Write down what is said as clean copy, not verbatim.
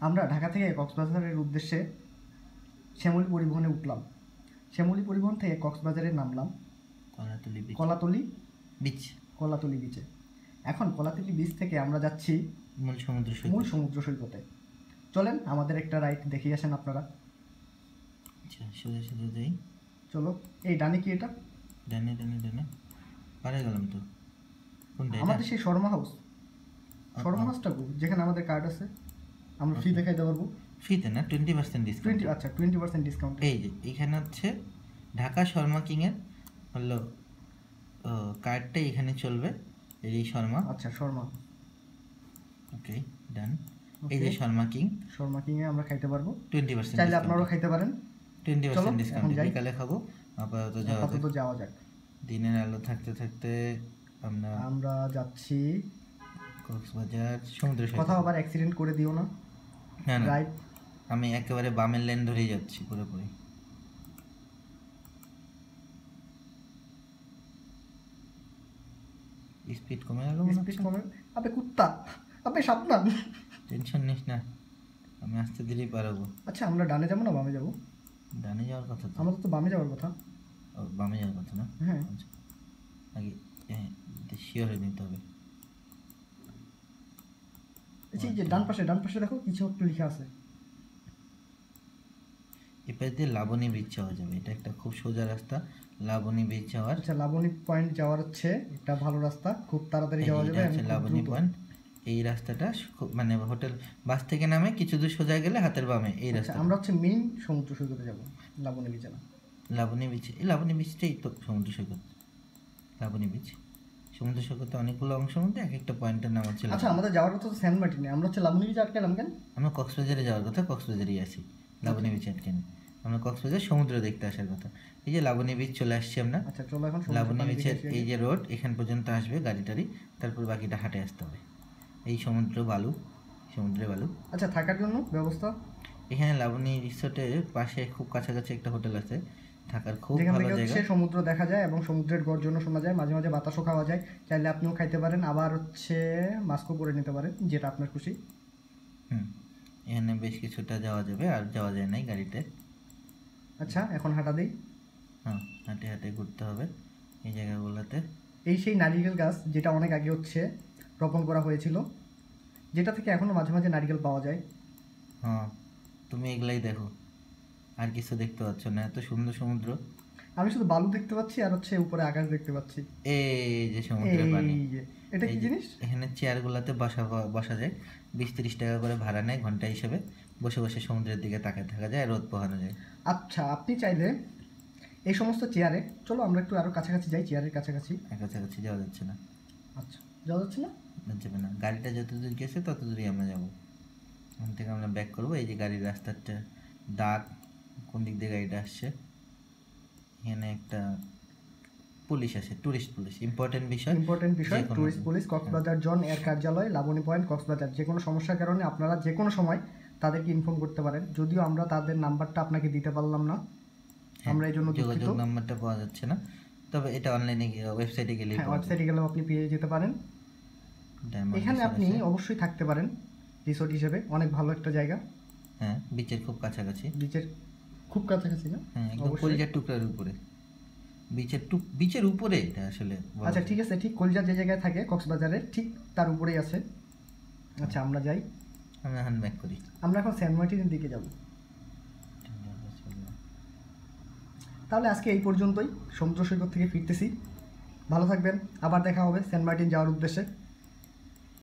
আমরা ঢাকা থেকে কক্সবাজারের উদ্দেশ্যে শ্যামলী পরিবহনে উঠলাম। শ্যামলী পরিবহন থেকে কক্সবাজারে নামলাম কলাতলি বিচে। এখন কলাতলি বিচ থেকে আমরা যাচ্ছি মূল সমুদ্র সৈকতে। চলেন আমাদের একটা রাইড দেখিয়ে আসেন আপনারা। আচ্ছা, সোজা সোজা যাই। চলো। এই ডানে কি এটা? ডানে পারে গেলাম তো। কোনটা? আমাদের সেই শর্মা হাউসটা যেখানে আমাদের কার্ড আছে, আমরা ফ্রি দেখাইতে পারবো। ফ্রিতে না, 20% ডিসকাউন্ট। আচ্ছা 20% ডিসকাউন্ট। এই যে এখানে হচ্ছে ঢাকা শর্মা কিংয়ের হলো কার্ডটা এখানে চলবে। এই শর্মা। আচ্ছা শর্মা। ওকে ডান। এই যে শর্মা কিংয়ে আমরা খাইতে পারবো 20%। চাইলে আপনারাও খাইতে পারেন। 20% ডিসকাউন্ট। বিকালে খাবো। আপাতত যাওয়া যাক। দিনের আলো থাকতে থাকতে আমরা যাচ্ছি কক্সবাজার সমুদ্র সৈকত। কোথাও আবার অ্যাক্সিডেন্ট করে দিও না। না না, আমি একেবারে বামের লেন ধরেই যাচ্ছি পুরোপুরি। স্পিড কমে গেল। আবে কুত্তা, আবে সাবধান। টেনশন নিস না, আমি আস্তে ধীরেই পারবো। আচ্ছা আমরা ডানে যাবো না বামে যাবো? ডানে যাওয়ার কথা তো। আমাদের তো বামে যাওয়ার কথা। বামে যাওয়ার কথা না? হ্যাঁ আগে শিওর হয়ে নিতে হবে। যে ডান পাশে দেখো কিছু একটু লেখা আছে। এপাশ দিয়ে লাবণী বিচ যাওয়া যাবে। এটা একটা খুব সোজা রাস্তা লাবণী বিচ যাওয়ার। আচ্ছা লাবণী পয়েন্ট যাওয়ার হচ্ছে একটা ভালো রাস্তা, খুব তাড়াতাড়ি যাওয়া যাবে। লাবণী পয়েন্ট এই রাস্তাটা মানে হোটেল বাস থেকে নামে কিছু দূর সোজা গেলে হাতের বামে এই রাস্তা। আমরা হচ্ছে মেইন সমুদ্র সৈকতে যাব, লাবণী বিচে না। লাবণী বিচটাই তো সমুদ্র সৈকত। লাবণী বিচ সমুদ্র সৈকতে অনেকগুলো অংশের মধ্যে এক একটা পয়েন্টের নাম হচ্ছে। আচ্ছা আমাদের যাওয়ার কথা সেন্ট মার্টিনে, আমরা হচ্ছে লাবণী বিচে আটকালাম কেন? আমরা কক্সবাজারে যাওয়ার কথা, কক্সবাজারেই আছি। লাবণী বিচে আটকেন, আমরা কক্সবাজার সমুদ্র দেখতে আসার কথা। এই যে লাবণী বিচ চলে আসছি আমরা। আচ্ছা চলো এখন লাবণী বিচের এই যে রোড এখান পর্যন্ত আসবে গাড়ি টাড়ি, তারপর বাকিটা হাঁটে আসতে হবে। এই সমুদ্রে বালু। আচ্ছা থাকার জন্য ব্যবস্থা এখানে লাবণী রিসোর্টের পাশে খুব কাছাকাছি একটা হোটেল আছে, থাকার খুব ভালো জায়গা। সমুদ্র দেখা যায় এবং সমুদ্রের গর্জন শোনা যায়, মাঝে মাঝে বাতাসও খাওয়া যায়। চাইলে আপনিও খাইতে পারেন, আবার হচ্ছে মাস্কও করে নিতে পারেন, যেটা আপনার খুশি। এখানে বেশ কিছুটা যাওয়া যাবে, আর যাওয়া যায় নাই গাড়িতে। আচ্ছা এখন হাঁটা দিই। হ্যাঁ হাঁটে হাঁটে ঘুরতে হবে এই জায়গাগুলোতে। এই সেই নারিকেল গাছ যেটা অনেক আগে হচ্ছে রোপণ করা হয়েছিল, যেটা থেকে এখনো মাঝে মাঝে নারিকেল পাওয়া যায়। হ্যাঁ তুমি এগুলাই দেখো, আর কিছু দেখতে পাচ্ছ না? এত সুন্দর সমুদ্র। আমি শুধু বালু দেখতে পাচ্ছি আর হচ্ছে উপরে আকাশ দেখতে পাচ্ছি। এই যে সমুদ্রের পানি। এটা কি জিনিস? এখানে চেয়ারগুলোতে বসা যায়, 20-30 টাকা করে ভাড়া নেয় ঘন্টা হিসেবে। বসে বসে সমুদ্রের দিকে তাকায় থাকা যায়, রোদ পোহানো যায়। আচ্ছা আপনি চাইলে এই সমস্ত চেয়ারে, চলো আমরা একটু আরো কাছাকাছি যাই। চেয়ারের কাছাকাছি যাওয়া যাচ্ছে না। আচ্ছা যাওয়া যাচ্ছে না, যাবে না। গাড়িটা যত দূর গেছে তত দূরই আমরা যাবো। ওখান থেকে আমরা ব্যাক করবো। এই যে গাড়ির রাস্তাটা দাগ, কোন দিক দিয়ে গাড়িটা আসছে। এখানে একটা পুলিশ আছে, টুরিস্ট পুলিশ। ইম্পর্টেন্ট বিষয় টুরিস্ট পুলিশ, কক্সবাজার জোন এর কার্যালয়, লাবণী পয়েন্ট, কক্সবাজার। যে কোনো সমস্যার কারণে আপনারা যে কোনো সময় তাদেরকে ইনফর্ম করতে পারেন। যদিও আমরা তাদের নাম্বারটা আপনাকে দিতে পারলাম না, আমরা এই জন্য যোগাযোগ নাম্বারটা পাওয়া যাচ্ছে না, তবে এটা অনলাইনে ওয়েবসাইটে গেলে গেলেও আপনি পেয়ে যেতে পারেন। এখানে আপনি অবশ্যই থাকতে পারেন রিসোর্ট হিসেবে, অনেক ভালো একটা জায়গা। হ্যাঁ বিচের খুব কাছাকাছি না? হ্যাঁ একদম কলিজার টুকরার উপরে, বিচের উপরে এটা আসলে। আচ্ছা ঠিক আছে, ঠিক কলিজা যে জায়গায় থাকে কক্সবাজারের ঠিক তার উপরেই আছে। আচ্ছা আমরা যাই, আমরা এখন ব্যাক করি। আমরা এখন সেন্ট মার্টিনের দিকে যাব। তাহলে আজকে এই পর্যন্তই, সমুদ্র সৈকত থেকে ফিরতেছি। ভালো থাকবেন, আবার দেখা হবে সেন্ট মার্টিন যাওয়ার উদ্দেশ্যে।